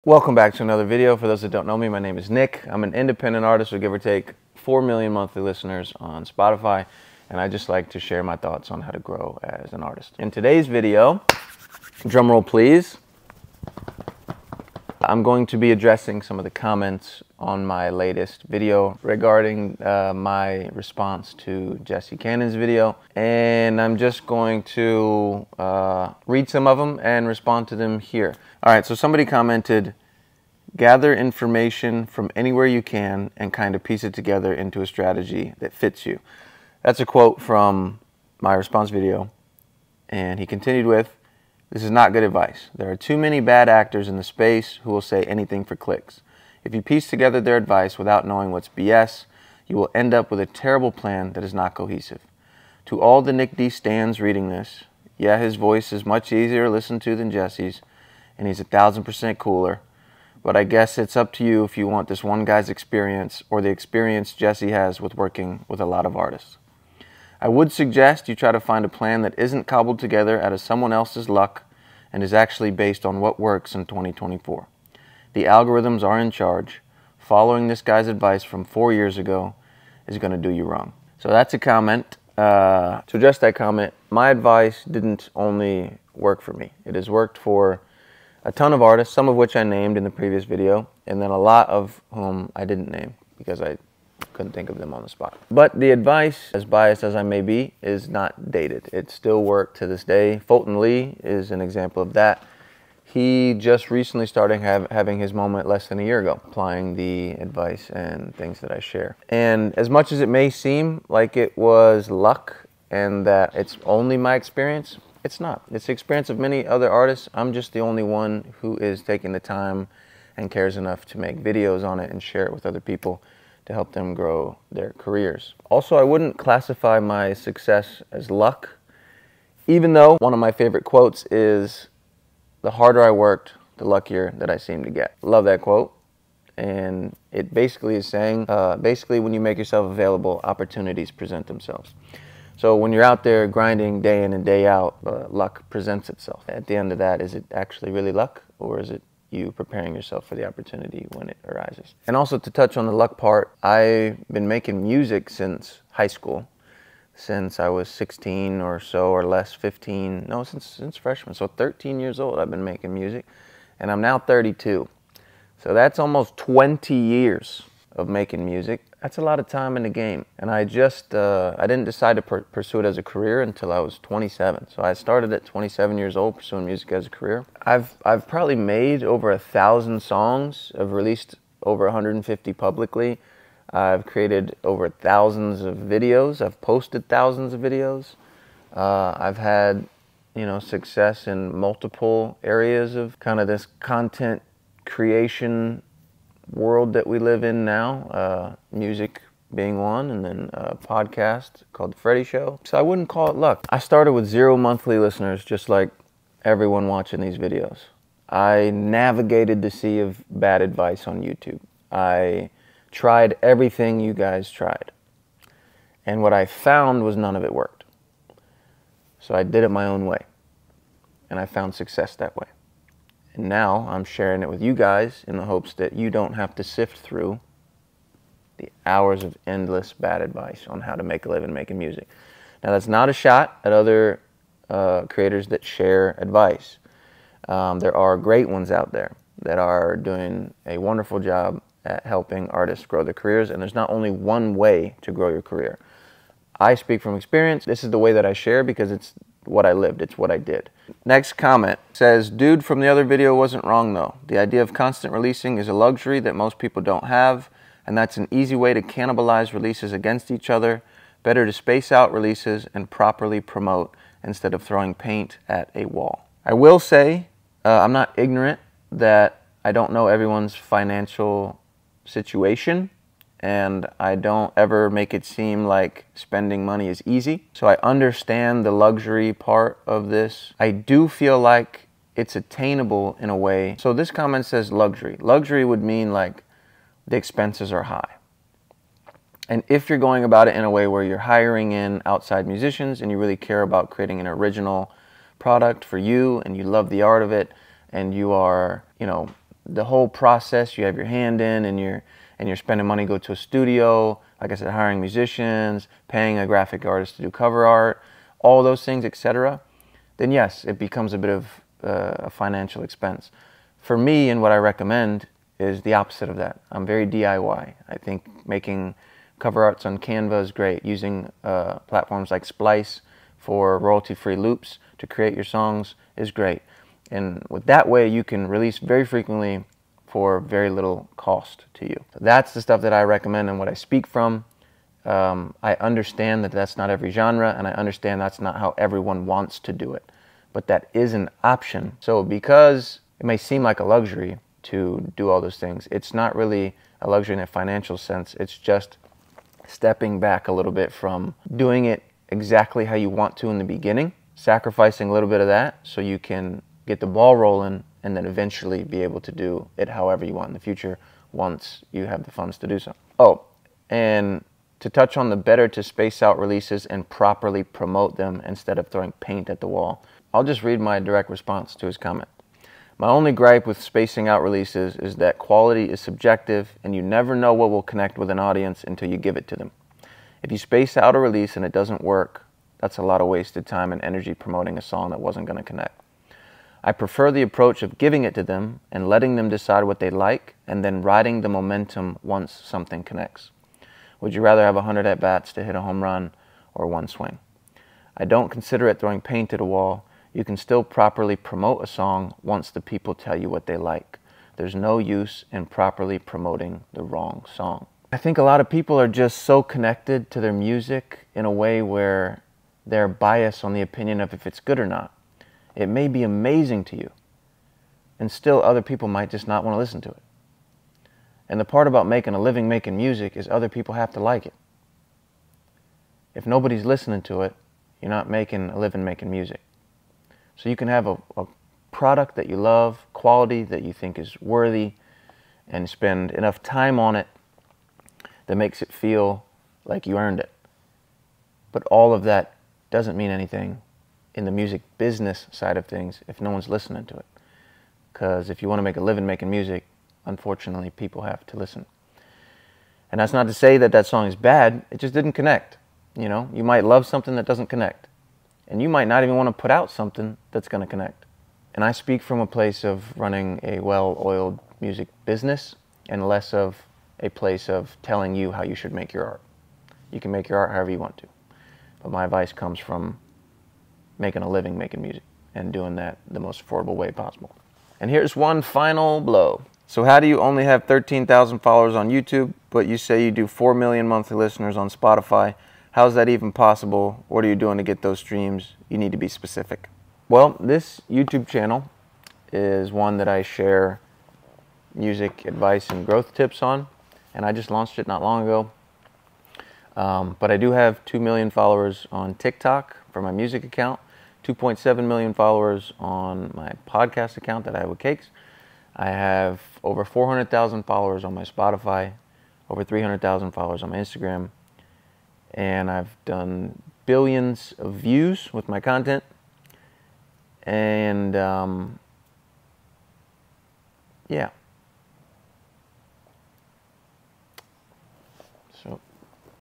Welcome back to another video. For those that don't know me, my name is Nick. I'm an independent artist with give or take 4 million monthly listeners on Spotify, and I just like to share my thoughts on how to grow as an artist. In today's video, drumroll please, I'm going to be addressing some of the comments on my latest video regarding my response to Jesse Cannon's video, and I'm just going to read some of them and respond to them here. Alright, so somebody commented, gather information from anywhere you can and kind of piece it together into a strategy that fits you. That's a quote from my response video, and he continued with, this is not good advice. There are too many bad actors in the space who will say anything for clicks. If you piece together their advice without knowing what's BS, you will end up with a terrible plan that is not cohesive. To all the Nick D stans reading this, yeah, his voice is much easier to listen to than Jesse's, and he's 1000% cooler, but I guess it's up to you if you want this one guy's experience or the experience Jesse has with working with a lot of artists. I would suggest you try to find a plan that isn't cobbled together out of someone else's luck and is actually based on what works in 2024. The algorithms are in charge. Following this guy's advice from 4 years ago is going to do you wrong. So that's a comment. To address that comment, my advice didn't only work for me. It has worked for a ton of artists, some of which I named in the previous video, and then a lot of whom I didn't name because I couldn't think of them on the spot. But the advice, as biased as I may be, is not dated. It still works to this day. Fulton Lee is an example of that. He just recently started having his moment less than a year ago, applying the advice and things that I share. And as much as it may seem like it was luck and that it's only my experience, it's not. It's the experience of many other artists. I'm just the only one who is taking the time and cares enough to make videos on it and share it with other people to help them grow their careers. Also, I wouldn't classify my success as luck, even though one of my favorite quotes is, the harder I worked, the luckier that I seem to get. Love that quote. And it basically is saying, basically when you make yourself available, opportunities present themselves. So when you're out there grinding day in and day out, luck presents itself. At the end of that, is it actually really luck, or is it you preparing yourself for the opportunity when it arises? And also, to touch on the luck part, I've been making music since high school, since I was 16 or so, or less, 15, no, since freshman. So 13 years old I've been making music, and I'm now 32. So that's almost 20 years of making music. That's a lot of time in the game. And I just, I didn't decide to pursue it as a career until I was 27. So I started at 27 years old pursuing music as a career. I've probably made over 1,000 songs. I've released over 150 publicly. I've created over thousands of videos. I've posted thousands of videos. I've had, success in multiple areas of kind of this content creation world that we live in now, music being one, and then a podcast called The Freddie Show. So I wouldn't call it luck. I started with 0 monthly listeners, just like everyone watching these videos. I navigated the sea of bad advice on YouTube. I tried everything you guys tried. And what I found was none of it worked. So I did it my own way. And I found success that way. And now I'm sharing it with you guys in the hopes that you don't have to sift through the hours of endless bad advice on how to make a living making music. Now, that's not a shot at other creators that share advice. There are great ones out there that are doing a wonderful job at helping artists grow their careers, and there's not only one way to grow your career. I speak from experience. This is the way that I share because it's what I lived, it's what I did. Next comment says, dude from the other video wasn't wrong though. The idea of constant releasing is a luxury that most people don't have, and that's an easy way to cannibalize releases against each other. Better to space out releases and properly promote instead of throwing paint at a wall. I will say, I'm not ignorant that I don't know everyone's financial situation, and I don't ever make it seem like spending money is easy. So I understand the luxury part of this. I do feel like it's attainable in a way. So this comment says luxury. Luxury would mean like the expenses are high. And if you're going about it in a way where you're hiring in outside musicians and you really care about creating an original product for you and you love the art of it and you are, the whole process you have your hand in, and you're spending money to go to a studio, like I said, hiring musicians, paying a graphic artist to do cover art, all those things, etc., then yes, it becomes a bit of a financial expense. For me, and what I recommend is the opposite of that. I'm very DIY. I think making cover arts on Canva is great. Using platforms like Splice for royalty-free loops to create your songs is great. And with that way, you can release very frequently for very little cost to you. So that's the stuff that I recommend and what I speak from. I understand that that's not every genre, and I understand that's not how everyone wants to do it. But that is an option. So because it may seem like a luxury to do all those things, it's not really a luxury in a financial sense. It's just stepping back a little bit from doing it exactly how you want to in the beginning, sacrificing a little bit of that so you can get the ball rolling and then eventually be able to do it however you want in the future once you have the funds to do so. Oh, and to touch on the better to space out releases and properly promote them instead of throwing paint at the wall, I'll just read my direct response to his comment. My only gripe with spacing out releases is that quality is subjective and you never know what will connect with an audience until you give it to them. If you space out a release and it doesn't work, that's a lot of wasted time and energy promoting a song that wasn't going to connect. I prefer the approach of giving it to them and letting them decide what they like and then riding the momentum once something connects. Would you rather have 100 at-bats to hit a home run or one swing? I don't consider it throwing paint at a wall. You can still properly promote a song once the people tell you what they like. There's no use in properly promoting the wrong song. I think a lot of people are just so connected to their music in a way where they're biased on the opinion of if it's good or not. It may be amazing to you, and still other people might just not want to listen to it. And the part about making a living making music is other people have to like it. If nobody's listening to it, you're not making a living making music. So you can have a product that you love, quality that you think is worthy, and spend enough time on it that makes it feel like you earned it. But all of that doesn't mean anything in the music business side of things if no one's listening to it. Because if you want to make a living making music, unfortunately, people have to listen. And that's not to say that that song is bad, it just didn't connect. You know, you might love something that doesn't connect. And you might not even want to put out something that's going to connect. And I speak from a place of running a well-oiled music business and less of a place of telling you how you should make your art. You can make your art however you want to. But my advice comes from making a living making music and doing that the most affordable way possible. And here's one final blow. So how do you only have 13,000 followers on YouTube, but you say you do 4 million monthly listeners on Spotify? How's that even possible? What are you doing to get those streams? You need to be specific. Well, this YouTube channel is one that I share music advice and growth tips on, and I just launched it not long ago. But I do have 2 million followers on TikTok for my music account, 2.7 million followers on my podcast account that I have with Cakes. I have over 400,000 followers on my Spotify, over 300,000 followers on my Instagram, and I've done billions of views with my content. And yeah,